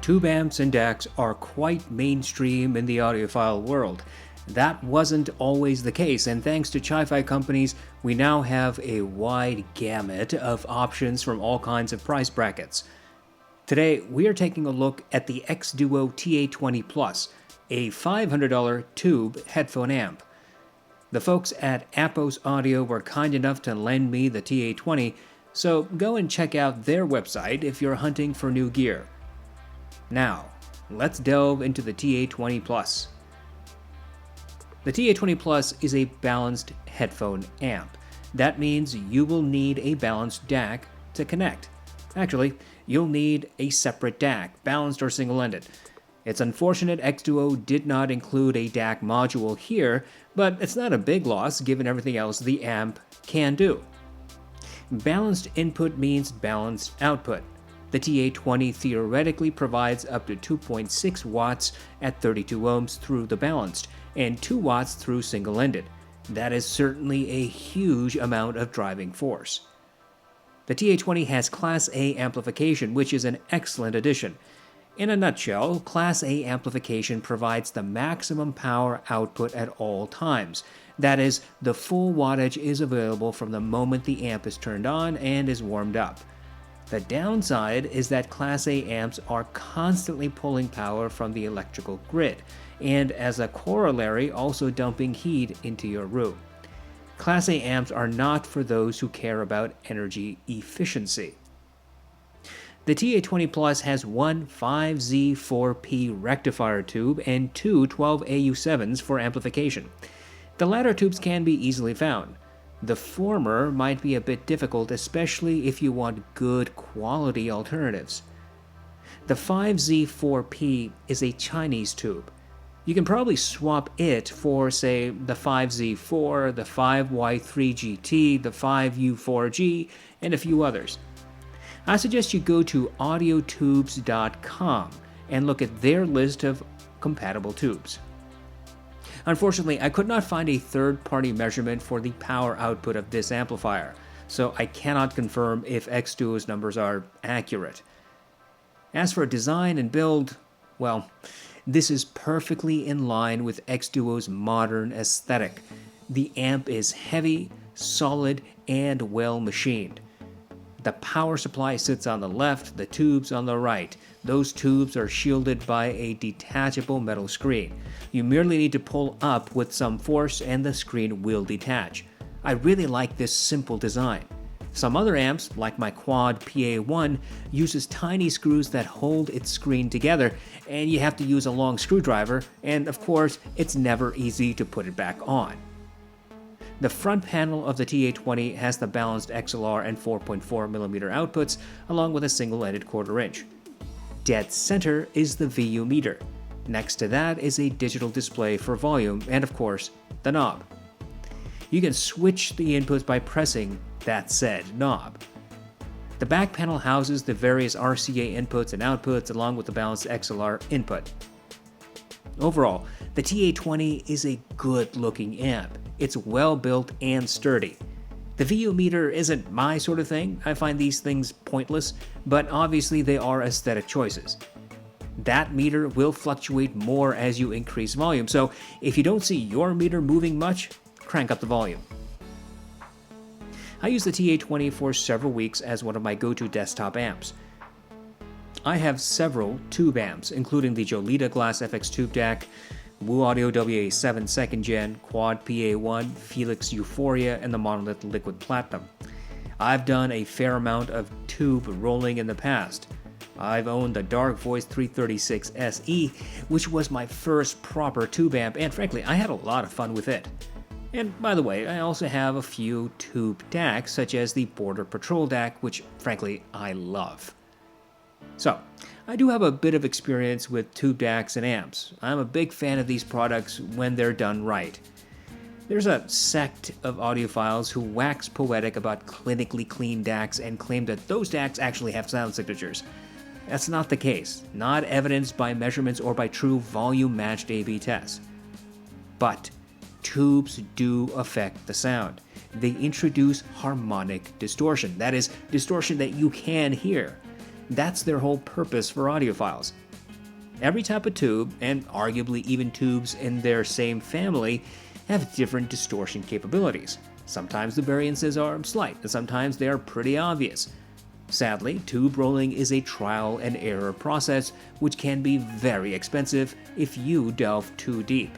Tube amps and DACs are quite mainstream in the audiophile world. That wasn't always the case, and thanks to hi-fi companies, we now have a wide gamut of options from all kinds of price brackets. Today, we are taking a look at the xDuoo TA-20 Plus, a $500 tube headphone amp. The folks at Apos Audio were kind enough to lend me the TA-20, so go and check out their website if you're hunting for new gear. Now, let's delve into the TA-20 Plus. The TA-20 Plus is a balanced headphone amp. That means you will need a balanced DAC to connect. Actually, you'll need a separate DAC, balanced or single-ended. It's unfortunate xDuoo did not include a DAC module here, but it's not a big loss given everything else the amp can do. Balanced input means balanced output. The TA-20 theoretically provides up to 2.6 watts at 32 ohms through the balanced, and 2 watts through single-ended. That is certainly a huge amount of driving force. The TA-20 has Class A amplification, which is an excellent addition. In a nutshell, Class A amplification provides the maximum power output at all times. That is, the full wattage is available from the moment the amp is turned on and is warmed up. The downside is that Class A amps are constantly pulling power from the electrical grid, and as a corollary, also dumping heat into your room. Class A amps are not for those who care about energy efficiency. The TA-20 Plus has one 5Z4P rectifier tube and two 12AU7s for amplification. The latter tubes can be easily found. The former might be a bit difficult, especially if you want good quality alternatives. The 5Z4P is a Chinese tube. You can probably swap it for, say, the 5Z4, the 5Y3GT, the 5U4G, and a few others. I suggest you go to audiotubes.com and look at their list of compatible tubes. Unfortunately, I could not find a third-party measurement for the power output of this amplifier, so I cannot confirm if xDuoo's numbers are accurate. As for design and build, well, this is perfectly in line with xDuoo's modern aesthetic. The amp is heavy, solid, and well machined. The power supply sits on the left, the tubes on the right. Those tubes are shielded by a detachable metal screen. You merely need to pull up with some force and the screen will detach. I really like this simple design. Some other amps, like my Quad PA1, uses tiny screws that hold its screen together, and you have to use a long screwdriver, and of course, it's never easy to put it back on. The front panel of the TA-20 has the balanced XLR and 4.4mm outputs, along with a single-ended 1/4 inch. Dead center is the VU meter. Next to that is a digital display for volume, and of course, the knob. You can switch the inputs by pressing that said knob. The back panel houses the various RCA inputs and outputs, along with the balanced XLR input. Overall, the TA-20 is a good-looking amp. It's well built and sturdy. The VU meter isn't my sort of thing. I find these things pointless, but obviously they are aesthetic choices. That meter will fluctuate more as you increase volume, so if you don't see your meter moving much, crank up the volume. I use the TA-20 for several weeks as one of my go-to desktop amps. I have several tube amps, including the Jolita Glass FX Tube DAC, Woo Audio WA7 2nd Gen, Quad PA1, Felix Euphoria, and the Monolith Liquid Platinum. I've done a fair amount of tube rolling in the past. I've owned the Dark Voice 336 SE, which was my first proper tube amp, and frankly, I had a lot of fun with it. And by the way, I also have a few tube DACs, such as the Border Patrol DAC, which frankly, I love. So, I do have a bit of experience with tube DACs and amps. I'm a big fan of these products when they're done right. There's a sect of audiophiles who wax poetic about clinically clean DACs and claim that those DACs actually have sound signatures. That's not the case, not evidenced by measurements or by true volume-matched A/B tests. But tubes do affect the sound. They introduce harmonic distortion, that is, distortion that you can hear. That's their whole purpose for audiophiles. Every type of tube, and arguably even tubes in their same family, have different distortion capabilities. Sometimes the variances are slight, and sometimes they are pretty obvious. Sadly, tube rolling is a trial and error process which can be very expensive if you delve too deep.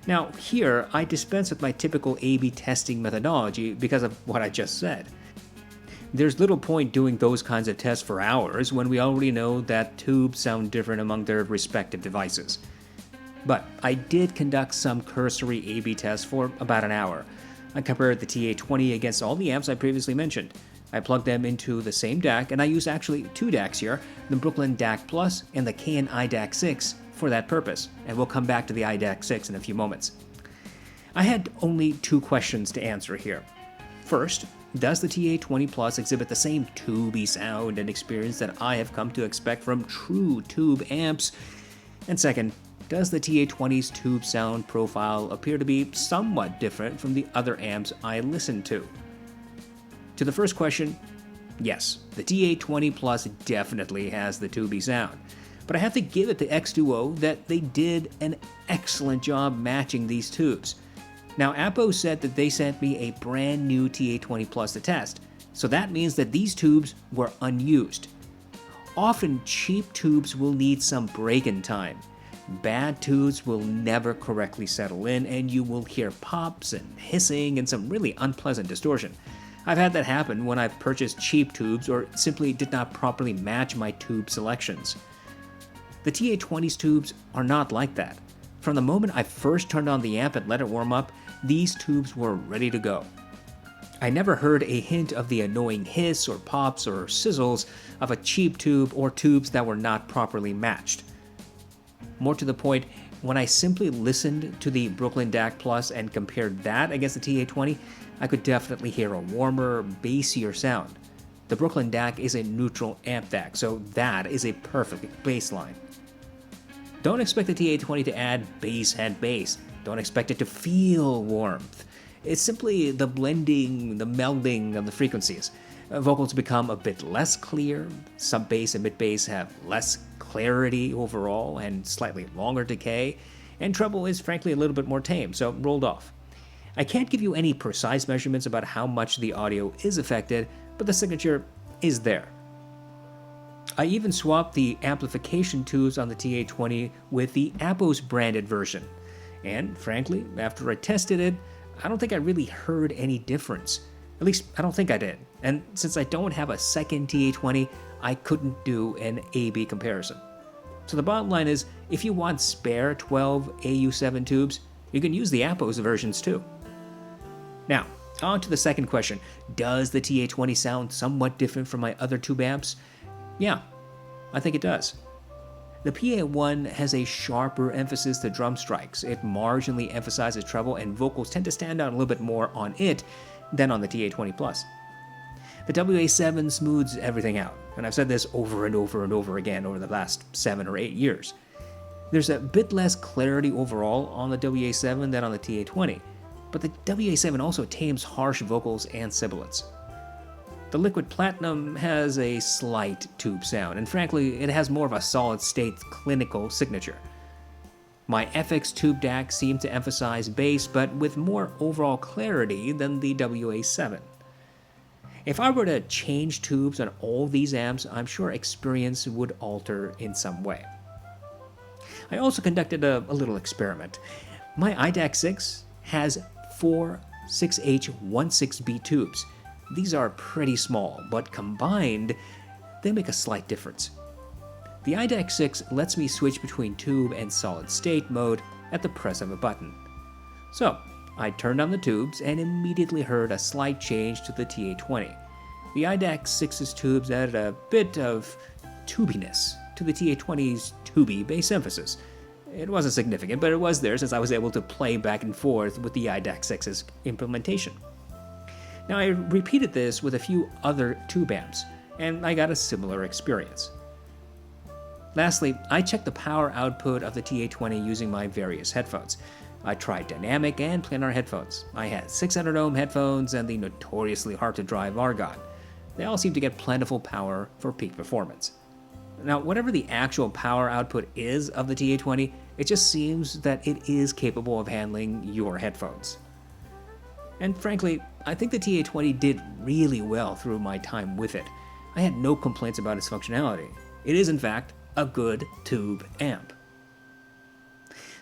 Now, here I dispense with my typical A/B testing methodology because of what I just said. There's little point doing those kinds of tests for hours when we already know that tubes sound different among their respective devices. But I did conduct some cursory A/B tests for about an hour. I compared the TA-20 against all the amps I previously mentioned. I plugged them into the same DAC, and I used actually two DACs here, the Brooklyn DAC Plus and the K&I DAC 6 for that purpose, and we'll come back to the iDAC 6 in a few moments. I had only two questions to answer here. First, does the TA-20 Plus exhibit the same tubey sound and experience that I have come to expect from true tube amps? And second, does the TA-20's tube sound profile appear to be somewhat different from the other amps I listen to? To the first question, yes, the TA-20 Plus definitely has the tubey sound. But I have to give it to xDuoo that they did an excellent job matching these tubes. Now, Appo said that they sent me a brand new TA-20 Plus to test, so that means that these tubes were unused. Often, cheap tubes will need some break-in time. Bad tubes will never correctly settle in, and you will hear pops and hissing and some really unpleasant distortion. I've had that happen when I've purchased cheap tubes or simply did not properly match my tube selections. The TA-20's tubes are not like that. From the moment I first turned on the amp and let it warm up, these tubes were ready to go. I never heard a hint of the annoying hiss or pops or sizzles of a cheap tube or tubes that were not properly matched. More to the point, when I simply listened to the Brooklyn DAC Plus and compared that against the TA-20, I could definitely hear a warmer, bassier sound. The Brooklyn DAC is a neutral amp DAC, so that is a perfect baseline. Don't expect the TA-20 to add bass head bass. Don't expect it to feel warmth. It's simply the blending, the melding of the frequencies. Vocals become a bit less clear, sub-bass and mid-bass have less clarity overall and slightly longer decay, and treble is frankly a little bit more tame, so rolled off. I can't give you any precise measurements about how much the audio is affected, but the signature is there. I even swapped the amplification tubes on the TA-20 with the Appo's branded version. And frankly, after I tested it, I don't think I really heard any difference. At least, I don't think I did. And since I don't have a second TA-20, I couldn't do an A/B comparison. So the bottom line is, if you want spare 12 AU7 tubes, you can use the Appo's versions too. Now, on to the second question. Does the TA-20 sound somewhat different from my other tube amps? Yeah, I think it does. The PA-1 has a sharper emphasis to drum strikes. It marginally emphasizes treble, and vocals tend to stand out a little bit more on it than on the TA-20 Plus. The WA-7 smooths everything out, and I've said this over and over and over again over the last 7 or 8 years. There's a bit less clarity overall on the WA-7 than on the TA-20, but the WA-7 also tames harsh vocals and sibilants. The Liquid Platinum has a slight tube sound, and frankly, it has more of a solid-state clinical signature. My FX tube DAC seemed to emphasize bass, but with more overall clarity than the WA-7. If I were to change tubes on all these amps, I'm sure experience would alter in some way. I also conducted a little experiment. My iDAC 6 has 4 6H16B tubes. These are pretty small, but combined, they make a slight difference. The iDAC 6 lets me switch between tube and solid state mode at the press of a button. So, I turned on the tubes and immediately heard a slight change to the TA-20. The iDAC 6's tubes added a bit of tubiness to the TA-20's tubey bass emphasis. It wasn't significant, but it was there since I was able to play back and forth with the iDAC 6's implementation. Now, I repeated this with a few other tube amps, and I got a similar experience. Lastly, I checked the power output of the TA-20 using my various headphones. I tried dynamic and planar headphones. I had 600 ohm headphones and the notoriously hard to drive Argon. They all seem to get plentiful power for peak performance. Now, whatever the actual power output is of the TA-20, it just seems that it is capable of handling your headphones. And frankly, I think the TA-20 did really well through my time with it. I had no complaints about its functionality. It is, in fact, a good tube amp.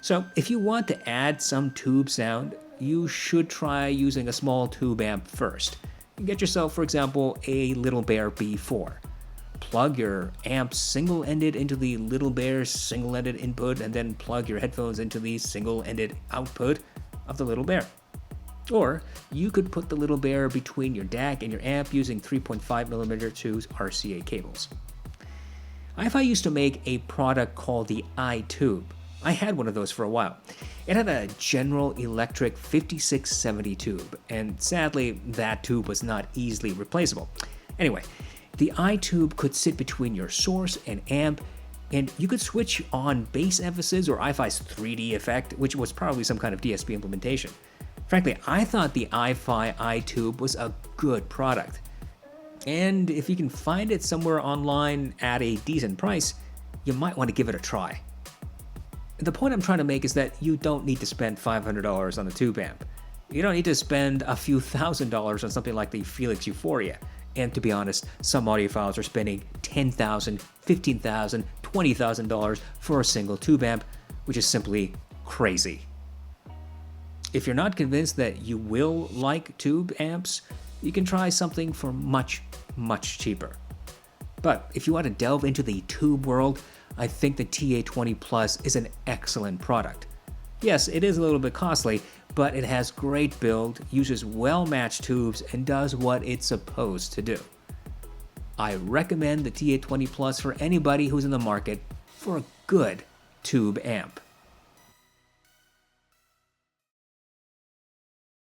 So, if you want to add some tube sound, you should try using a small tube amp first. Get yourself, for example, a Little Bear B4. Plug your amp single-ended into the Little Bear's single-ended input, and then plug your headphones into the single-ended output of the Little Bear. Or you could put the Little Bear between your DAC and your amp using 3.5mm 2 RCA cables. Hifi used to make a product called the iTube. I had one of those for a while. It had a General Electric 5670 tube, and sadly, that tube was not easily replaceable. Anyway, the iTube could sit between your source and amp, and you could switch on bass emphasis or Hifi's 3D effect, which was probably some kind of DSP implementation. Frankly, I thought the Hifi iTube was a good product. And if you can find it somewhere online at a decent price, you might want to give it a try. The point I'm trying to make is that you don't need to spend $500 on a tube amp. You don't need to spend a few $1,000s on something like the Felix Euphoria. And to be honest, some audiophiles are spending $10,000, $15,000, $20,000 for a single tube amp, which is simply crazy. If you're not convinced that you will like tube amps, you can try something for much, much cheaper. But if you want to delve into the tube world, I think the TA-20 Plus is an excellent product. Yes, it is a little bit costly, but it has great build, uses well-matched tubes, and does what it's supposed to do. I recommend the TA-20 Plus for anybody who's in the market for a good tube amp.